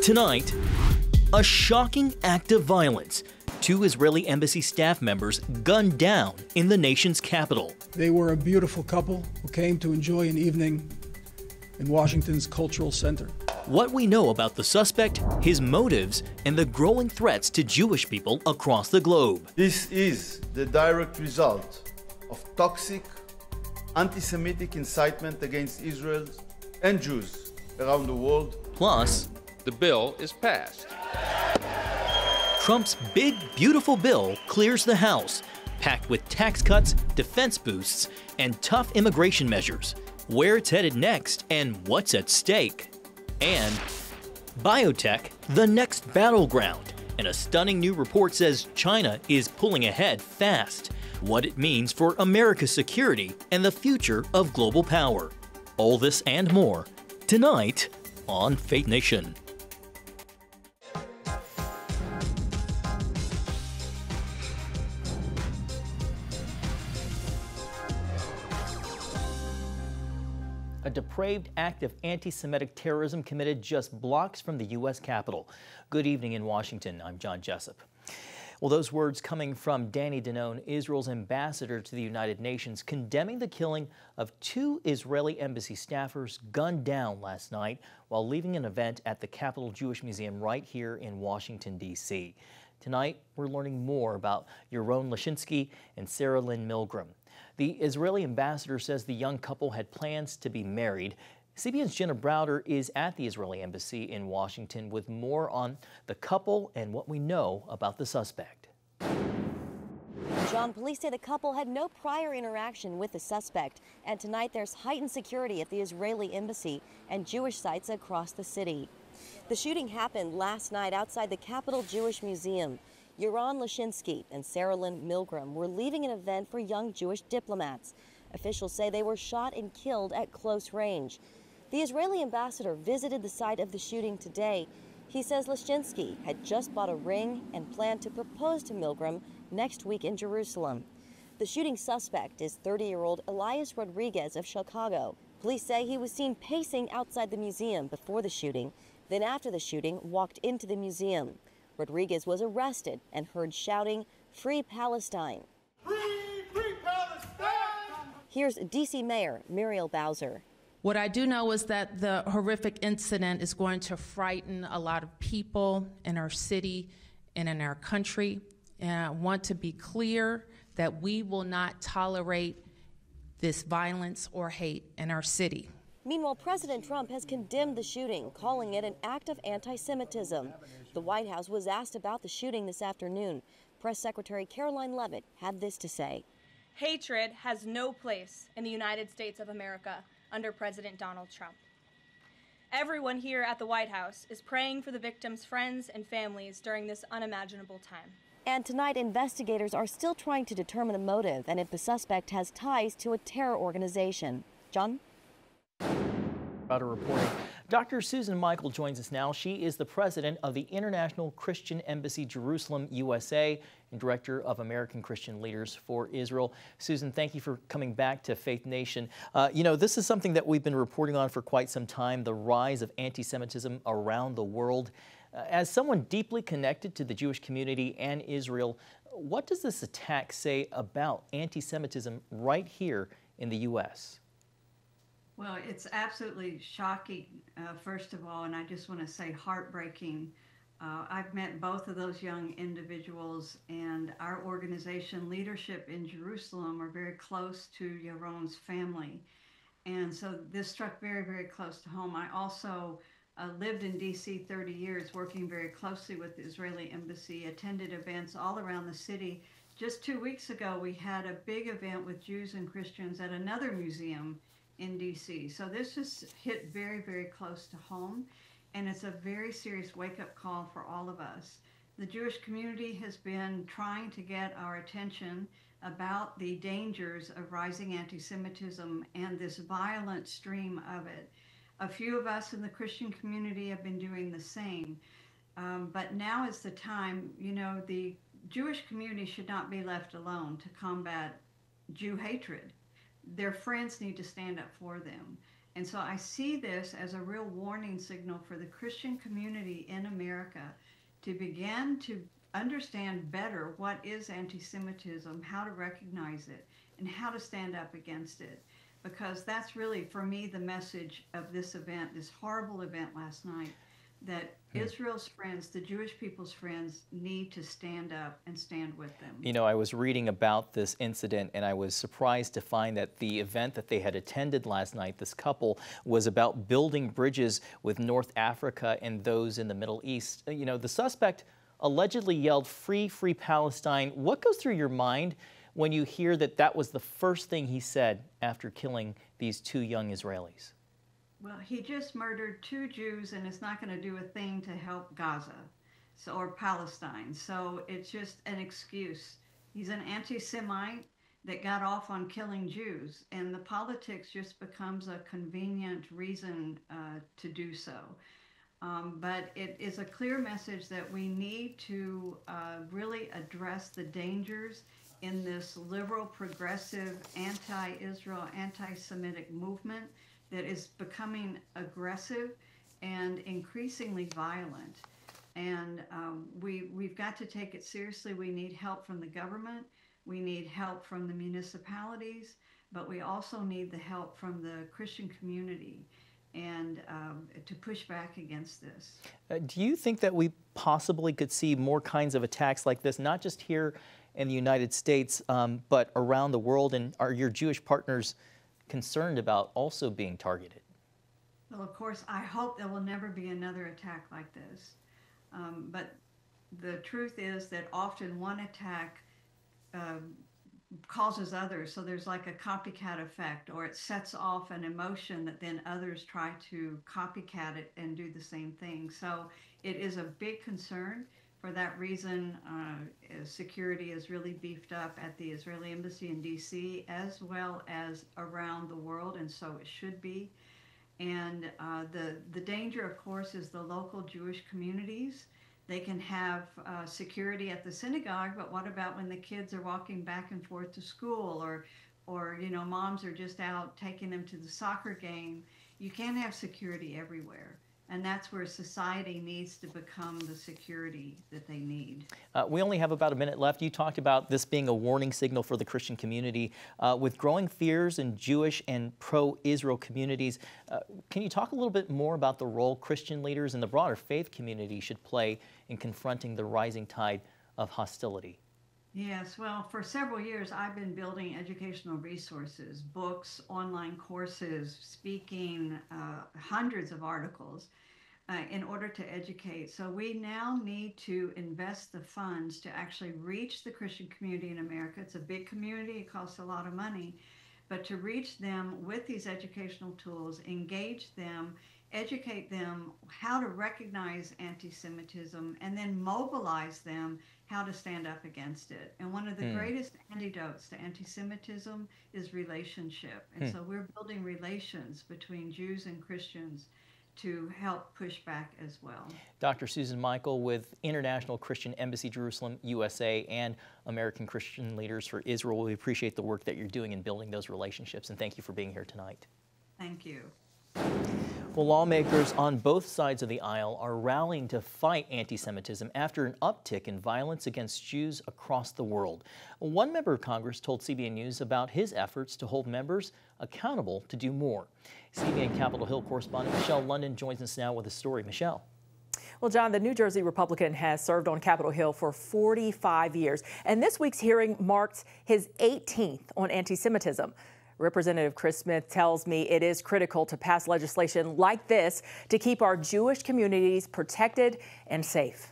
Tonight, a shocking act of violence. 2 Israeli embassy staff members gunned down in the nation's capital. They were a beautiful couple who came to enjoy an evening in Washington's Cultural Center. What we know about the suspect, his motives, and the growing threats to Jewish people across the globe. This is the direct result of toxic, anti-Semitic incitement against Israel and Jews around the world. Plus, the bill is passed. Trump's big, beautiful bill clears the House, packed with tax cuts, defense boosts, and tough immigration measures. Where it's headed next and what's at stake. And Biotech, the next battleground. And a stunning new report says China is pulling ahead fast. What it means for America's security and the future of global power. All this and more tonight on Faith Nation. A depraved act of anti-Semitic terrorism committed just blocks from the U.S. Capitol. Good evening in Washington. I'm John Jessup. Well, those words coming from Danny Danon, Israel's ambassador to the United Nations, condemning the killing of 2 Israeli embassy staffers gunned down last night while leaving an event at the Capitol Jewish Museum right here in Washington, D.C. Tonight, we're learning more about Yaron Lashinsky and Sarah Lynn Milgram. The Israeli ambassador says the young couple had plans to be married. CBN's Jenna Browder is at the Israeli embassy in Washington with more on the couple and what we know about the suspect. John, police say the couple had no prior interaction with the suspect, and tonight there's heightened security at the Israeli embassy and Jewish sites across the city. The shooting happened last night outside the Capitol Jewish Museum. Yaron Lashinsky and Sarah Lynn Milgram were leaving an event for young Jewish diplomats. Officials say they were shot and killed at close range. The Israeli ambassador visited the site of the shooting today. He says Lashinsky had just bought a ring and planned to propose to Milgram next week in Jerusalem. The shooting suspect is 30-year-old Elias Rodriguez of Chicago. Police say he was seen pacing outside the museum before the shooting, then after the shooting walked into the museum. Rodriguez was arrested and heard shouting, "Free Palestine." Free, free Palestine! Here's D.C. Mayor Muriel Bowser. What I do know is that the horrific incident is going to frighten a lot of people in our city and in our country. And I want to be clear that we will not tolerate this violence or hate in our city. Meanwhile, President Trump has condemned the shooting, calling it an act of anti-Semitism. The White House was asked about the shooting this afternoon. Press Secretary Caroline Leavitt had this to say. Hatred has no place in the United States of America under President Donald Trump. Everyone here at the White House is praying for the victims' friends and families during this unimaginable time. And tonight, investigators are still trying to determine the motive and if the suspect has ties to a terror organization. John? Reporting. Dr. Susan Michael joins us now. She is the president of the International Christian Embassy Jerusalem, USA, and director of American Christian Leaders for Israel. Susan, thank you for coming back to Faith Nation. This is something that we've been reporting on for quite some time, the rise of anti-Semitism around the world. As someone deeply connected to the Jewish community and Israel, what does this attack say about anti-Semitism right here in the U.S.? Well, it's absolutely shocking, first of all, and I just want to say heartbreaking. I've met both of those young individuals, and our organization leadership in Jerusalem are very close to Yaron's family. And so this struck very, very close to home. I also lived in D.C. 30 years, working very closely with the Israeli embassy, attended events all around the city. Just 2 weeks ago, we had a big event with Jews and Christians at another museum in D.C. So this just hit very, very close to home, and it's a very serious wake-up call for all of us. The Jewish community has been trying to get our attention about the dangers of rising anti-Semitism and this violent stream of it. A few of us in the Christian community have been doing the same, but now is the time. The Jewish community should not be left alone to combat Jew hatred. Their friends need to stand up for them. And so I see this as a real warning signal for the Christian community in America to begin to understand better what is anti-Semitism, how to recognize it, and how to stand up against it. Because that's really, for me, the message of this event, this horrible event last night, that Israel's friends, the Jewish people's friends, need to stand up and stand with them. You know, I was reading about this incident and I was surprised to find that the event that they had attended last night, this couple, was about building bridges with North Africa and those in the Middle East. You know, the suspect allegedly yelled, "Free, free Palestine." What goes through your mind when you hear that that was the first thing he said after killing these two young Israelis? Well, he just murdered 2 Jews, and it's not going to do a thing to help Gaza or Palestine. So it's just an excuse. He's an anti-Semite that got off on killing Jews, and the politics just becomes a convenient reason to do so. But it is a clear message that we need to really address the dangers in this liberal, progressive, anti-Israel, anti-Semitic movement that is becoming aggressive and increasingly violent. And we've got to take it seriously. We need help from the government. We need help from the municipalities, but we also need the help from the Christian community and to push back against this. Do you think that we possibly could see more kinds of attacks like this, not just here in the United States, but around the world? And are your Jewish partners concerned about also being targeted? Well, of course, I hope there will never be another attack like this. But the truth is that often one attack causes others. So there's like a copycat effect, or it sets off an emotion that then others try to copycat it and do the same thing. So it is a big concern. For that reason, security is really beefed up at the Israeli embassy in D.C. as well as around the world, and so it should be. And the danger, of course, is the local Jewish communities. They can have security at the synagogue, but what about when the kids are walking back and forth to school, or you know, moms are just out taking them to the soccer game? You can't have security everywhere. And that's where society needs to become the security that they need. We only have about a minute left. You talked about this being a warning signal for the Christian community. With growing fears in Jewish and pro-Israel communities, can you talk a little bit more about the role Christian leaders and the broader faith community should play in confronting the rising tide of hostility? Yes, well, for several years, I've been building educational resources, books, online courses, speaking, hundreds of articles in order to educate. So we now need to invest the funds to actually reach the Christian community in America. It's a big community, it costs a lot of money, but to reach them with these educational tools, engage them, educate them how to recognize anti-Semitism, and then mobilize them how to stand up against it. And one of the greatest antidotes to anti-Semitism is relationship. And so we're building relations between Jews and Christians to help push back as well. Dr. Susan Michael with International Christian Embassy Jerusalem, USA, and American Christian Leaders for Israel. We appreciate the work that you're doing in building those relationships, and thank you for being here tonight. Thank you. Well, lawmakers on both sides of the aisle are rallying to fight anti-Semitism after an uptick in violence against Jews across the world. One member of Congress told CBN News about his efforts to hold members accountable to do more. CBN Capitol Hill correspondent Michelle London joins us now with a story. Michelle. Well, John, the New Jersey Republican has served on Capitol Hill for 45 years, and this week's hearing marks his 18th on anti-Semitism. Representative Chris Smith tells me it is critical to pass legislation like this to keep our Jewish communities protected and safe.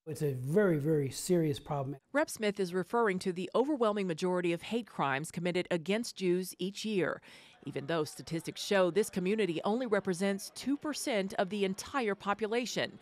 It's a very, very serious problem. Rep. Smith is referring to the overwhelming majority of hate crimes committed against Jews each year, even though statistics show this community only represents 2% of the entire population.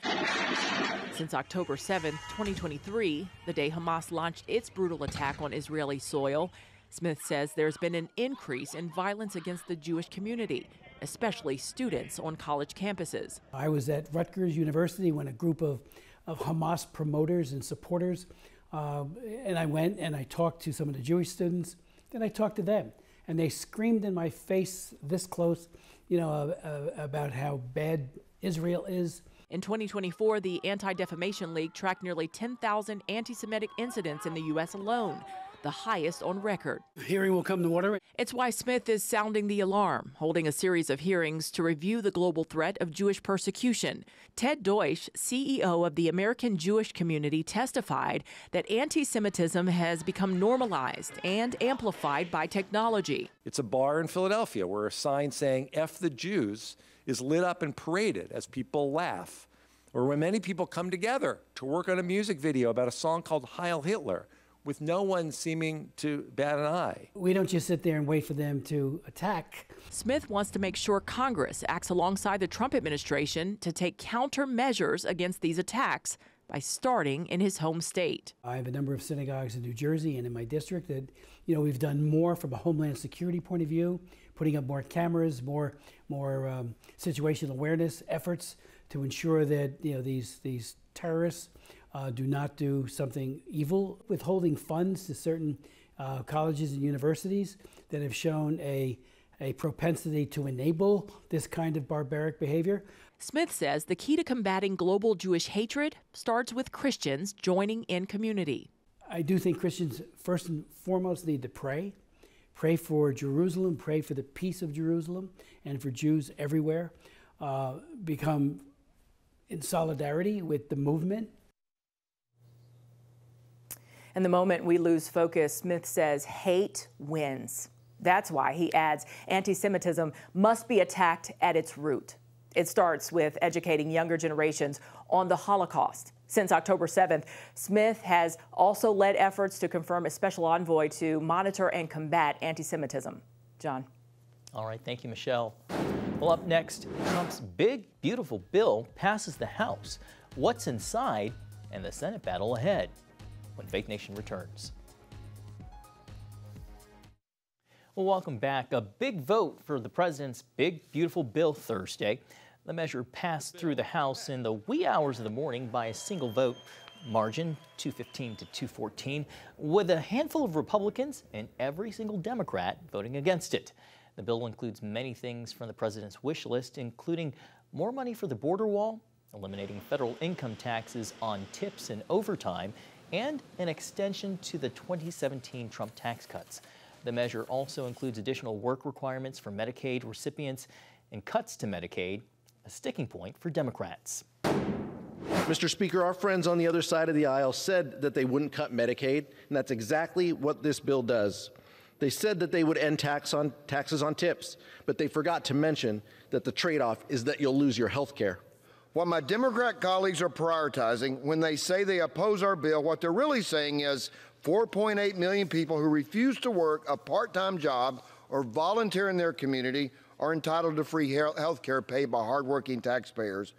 Since October 7, 2023, the day Hamas launched its brutal attack on Israeli soil, Smith says there's been an increase in violence against the Jewish community, especially students on college campuses. I was at Rutgers University when a group of Hamas promoters and supporters, and I went and I talked to some of the Jewish students, then I talked to them. and they screamed in my face this close, about how bad Israel is. In 2024, the Anti-Defamation League tracked nearly 10,000 anti-Semitic incidents in the U.S. alone, the highest on record. Hearing will come to order. It's why Smith is sounding the alarm, holding a series of hearings to review the global threat of Jewish persecution. Ted Deutsch, CEO of the American Jewish Community, testified that anti-Semitism has become normalized and amplified by technology. It's a bar in Philadelphia where a sign saying "F the Jews" is lit up and paraded as people laugh, or when many people come together to work on a music video about a song called Heil Hitler, with no one seeming to bat an eye. We don't just sit there and wait for them to attack. Smith wants to make sure Congress acts alongside the Trump administration to take countermeasures against these attacks by starting in his home state. I have a number of synagogues in New Jersey and in my district that, we've done more from a homeland security point of view, putting up more cameras, more situational awareness efforts to ensure that, these terrorists do not do something evil, withholding funds to certain colleges and universities that have shown a propensity to enable this kind of barbaric behavior. Smith says the key to combating global Jewish hatred starts with Christians joining in community. I do think Christians first and foremost need to pray for Jerusalem, pray for the peace of Jerusalem and for Jews everywhere, become in solidarity with the movement. And the moment we lose focus, Smith says hate wins. That's why, he adds, anti-Semitism must be attacked at its root. It starts with educating younger generations on the Holocaust. Since October 7th, Smith has also led efforts to confirm a special envoy to monitor and combat anti-Semitism. John. All right, thank you, Michelle. Well, up next, Trump's big, beautiful bill passes the House. What's inside and the Senate battle ahead? When Faith Nation returns. Well, welcome back. A big vote for the president's big, beautiful bill Thursday. The measure passed through the House in the wee hours of the morning by a single vote margin, 215 to 214, with a handful of Republicans and every single Democrat voting against it. The bill includes many things from the president's wish list, including more money for the border wall, eliminating federal income taxes on tips and overtime, and an extension to the 2017 Trump tax cuts. The measure also includes additional work requirements for Medicaid recipients and cuts to Medicaid, a sticking point for Democrats. Mr. Speaker, our friends on the other side of the aisle said that they wouldn't cut Medicaid, and that's exactly what this bill does. They said that they would end taxes on tips, but they forgot to mention that the trade-off is that you'll lose your health care. What my Democrat colleagues are prioritizing when they say they oppose our bill, what they're really saying is 4.8 million people who refuse to work a part-time job or volunteer in their community are entitled to free health care paid by hardworking taxpayers.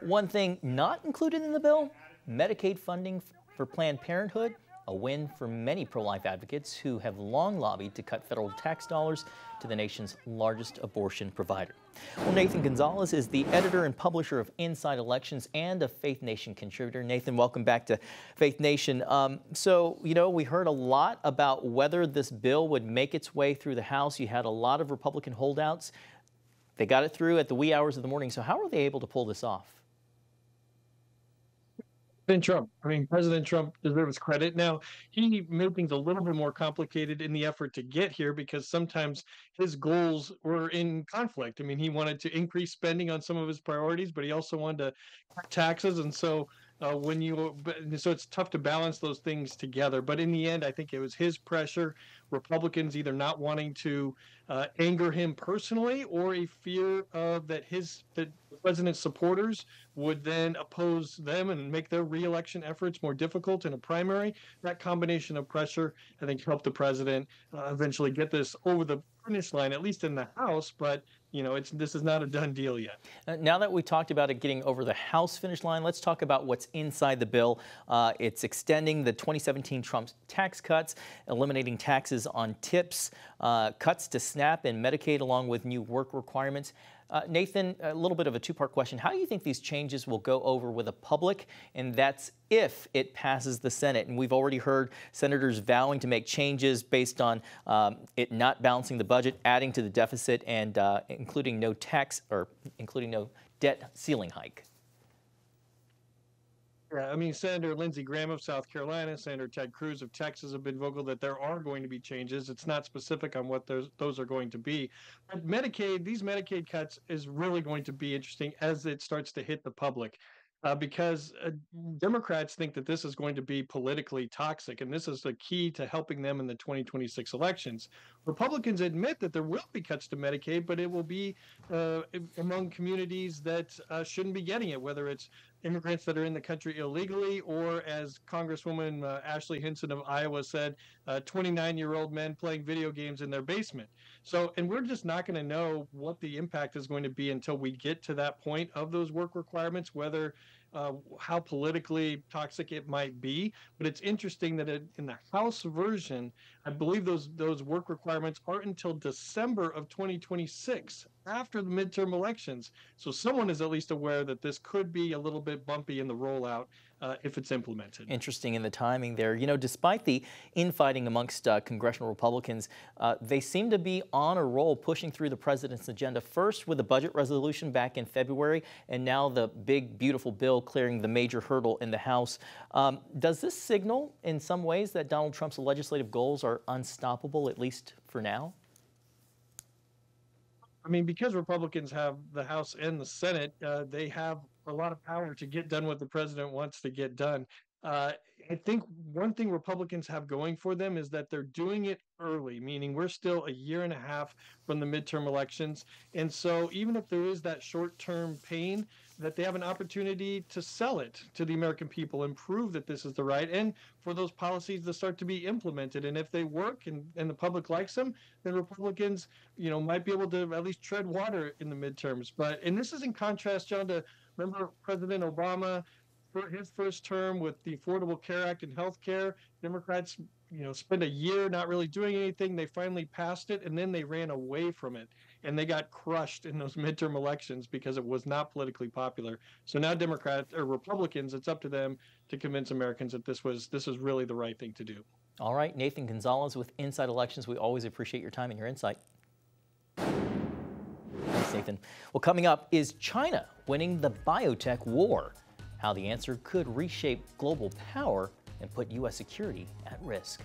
One thing not included in the bill, Medicaid funding for Planned Parenthood, a win for many pro-life advocates who have long lobbied to cut federal tax dollars to the nation's largest abortion provider. Well, Nathan Gonzalez is the editor and publisher of Inside Elections and a Faith Nation contributor. Nathan, welcome back to Faith Nation. We heard a lot about whether this bill would make its way through the House. You had a lot of Republican holdouts. They got it through at the wee hours of the morning. So how were they able to pull this off? President Trump deserves credit. Now, he made things a little bit more complicated in the effort to get here because sometimes his goals were in conflict. He wanted to increase spending on some of his priorities, but he also wanted to cut taxes. And so so it's tough to balance those things together. But in the end, I think it was his pressure, Republicans either not wanting to anger him personally or a fear of that the president's supporters would then oppose them and make their re-election efforts more difficult in a primary. That combination of pressure, I think, helped the president eventually get this over the finish line, at least in the House. But this is not a done deal yet. Now that we talked about it getting over the House finish line, let's talk about what's inside the bill. It's extending the 2017 Trump tax cuts, eliminating taxes taxes on tips, cuts to SNAP and Medicaid, along with new work requirements. Nathan, a little bit of a two-part question. How do you think these changes will go over with the public? And that's if it passes the Senate. And we've already heard senators vowing to make changes based on it not balancing the budget, adding to the deficit, and including no debt ceiling hike. Yeah, I mean, Senator Lindsey Graham of South Carolina, Senator Ted Cruz of Texas have been vocal that there are going to be changes. It's not specific on what those are going to be. But Medicaid, these Medicaid cuts is really going to be interesting as it starts to hit the public. Because Democrats think that this is going to be politically toxic, and this is the key to helping them in the 2026 elections. Republicans admit that there will be cuts to Medicaid, but it will be among communities that shouldn't be getting it, whether it's immigrants that are in the country illegally, or as Congresswoman Ashley Hinson of Iowa said, 29-year-old men playing video games in their basement. So, and we're just not going to know what the impact is going to be until we get to that point of those work requirements, whether how politically toxic it might be. But it's interesting that in the House version, I believe those work requirements aren't until December of 2026, after the midterm elections. So someone is at least aware that this could be a little bit bumpy in the rollout if it's implemented. Interesting in the timing there. You know, despite the infighting amongst congressional Republicans, they seem to be on a roll pushing through the president's agenda, first with the budget resolution back in February, and now the big, beautiful bill clearing the major hurdle in the House. Does this signal in some ways that Donald Trump's legislative goals are unstoppable, at least for now? I mean, because Republicans have the House and the Senate, they have a lot of power to get done what the president wants to get done. I think one thing Republicans have going for them is that they're doing it early, meaning we're still a year and a half from the midterm elections. And so even if there is that short-term pain, that they have an opportunity to sell it to the American people and prove that this is the right, and for those policies to start to be implemented. And if they work and the public likes them, then Republicans, might be able to at least tread water in the midterms. And this is in contrast, John, to remember President Obama, for his first term with the Affordable Care Act and health care. Democrats, spent a year not really doing anything. They finally passed it, and then they ran away from it. And they got crushed in those midterm elections because it was not politically popular. So now Republicans, it's up to them to convince Americans that this was really the right thing to do. All right, Nathan Gonzalez with Inside Elections. We always appreciate your time and your insight. Thanks, Nathan. Well, coming up, is China winning the biotech war? How the answer could reshape global power and put U.S. security at risk.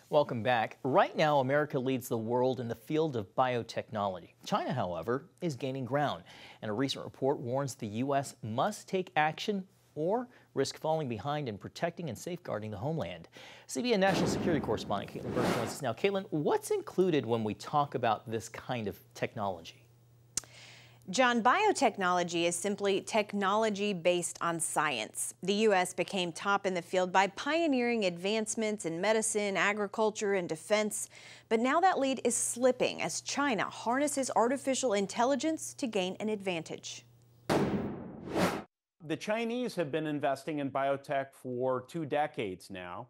Welcome back. Right now, America leads the world in the field of biotechnology. China, however, is gaining ground, and a recent report warns the U.S. must take action or risk falling behind in protecting and safeguarding the homeland. CBN National Security Correspondent Caitlin Burke joins us now. Caitlin, what's included when we talk about this kind of technology? John, biotechnology is simply technology based on science. The U.S. became top in the field by pioneering advancements in medicine, agriculture, and defense. But now that lead is slipping as China harnesses artificial intelligence to gain an advantage. The Chinese have been investing in biotech for 2 decades now,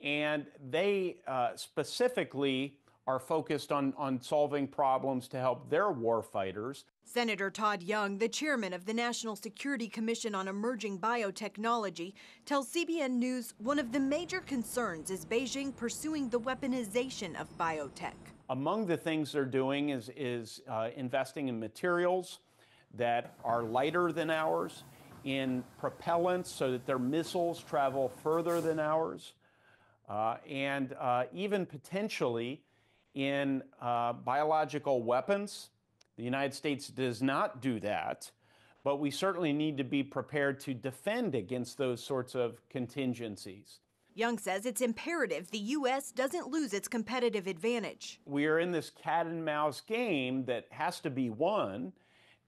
and they specifically are focused on solving problems to help their war fighters. Senator Todd Young, the chairman of the National Security Commission on Emerging Biotechnology, tells CBN News one of the major concerns is Beijing pursuing the weaponization of biotech. Among the things they're doing is investing in materials that are lighter than ours, in propellants so that their missiles travel further than ours, and even potentially in biological weapons. The United States does not do that, but we certainly need to be prepared to defend against those sorts of contingencies. Young says it's imperative the U.S. doesn't lose its competitive advantage. We are in this cat and mouse game that has to be won,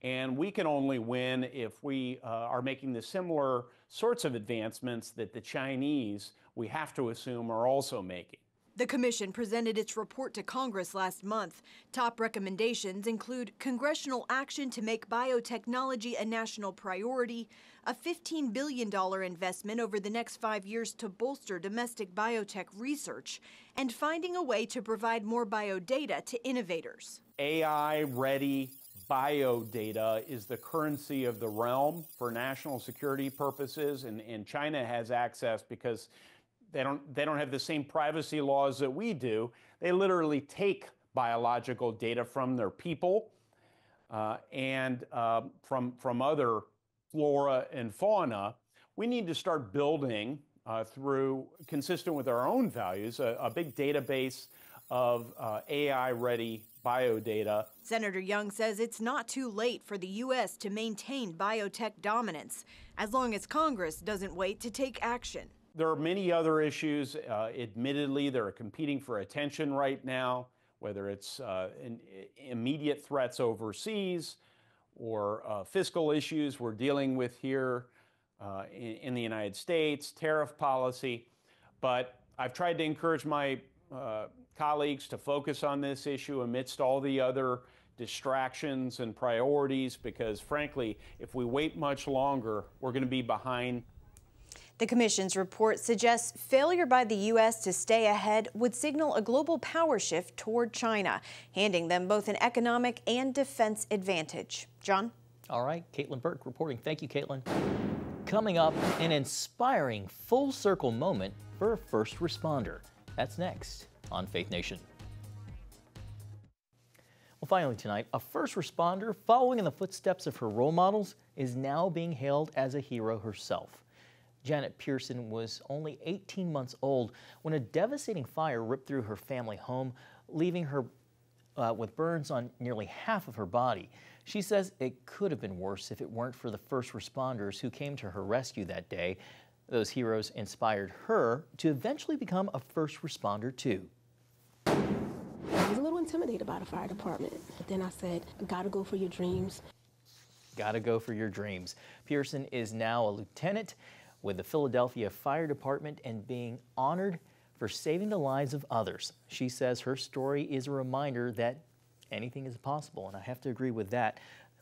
and we can only win if we are making the similar sorts of advancements that the Chinese, we have to assume, are also making. The commission presented its report to Congress last month. Top recommendations include congressional action to make biotechnology a national priority, a $15 billion investment over the next 5 years to bolster domestic biotech research, and finding a way to provide more biodata to innovators. AI-ready biodata is the currency of the realm for national security purposes, and China has access because they don't have the same privacy laws that we do. They literally take biological data from their people and from other flora and fauna. We need to start building through, consistent with our own values, a big database of AI-ready biodata. Senator Young says it's not too late for the U.S. to maintain biotech dominance, as long as Congress doesn't wait to take action. There are many other issues, admittedly, that are competing for attention right now, whether it's immediate threats overseas or fiscal issues we're dealing with here in the United States, tariff policy. But I've tried to encourage my colleagues to focus on this issue amidst all the other distractions and priorities, because frankly, if we wait much longer, we're going to be behind. The Commission's report suggests failure by the U.S. to stay ahead would signal a global power shift toward China, handing them both an economic and defense advantage. John? All right, Caitlin Burke reporting. Thank you, Caitlin. Coming up, an inspiring full circle moment for a first responder. That's next on Faith Nation. Well, finally tonight, a first responder following in the footsteps of her role models is now being hailed as a hero herself. Janet Pearson was only 18 months old when a devastating fire ripped through her family home, leaving her with burns on nearly half of her body. She says it could have been worse if it weren't for the first responders who came to her rescue that day. Those heroes inspired her to eventually become a first responder too. I was a little intimidated by the fire department, but then I said, gotta go for your dreams. Gotta go for your dreams. Pearson is now a lieutenant with the Philadelphia Fire Department and being honored for saving the lives of others. She says her story is a reminder that anything is possible, and I have to agree with that.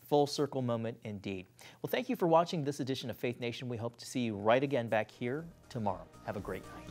Full circle moment indeed. Well, thank you for watching this edition of Faith Nation. We hope to see you right again back here tomorrow. Have a great night.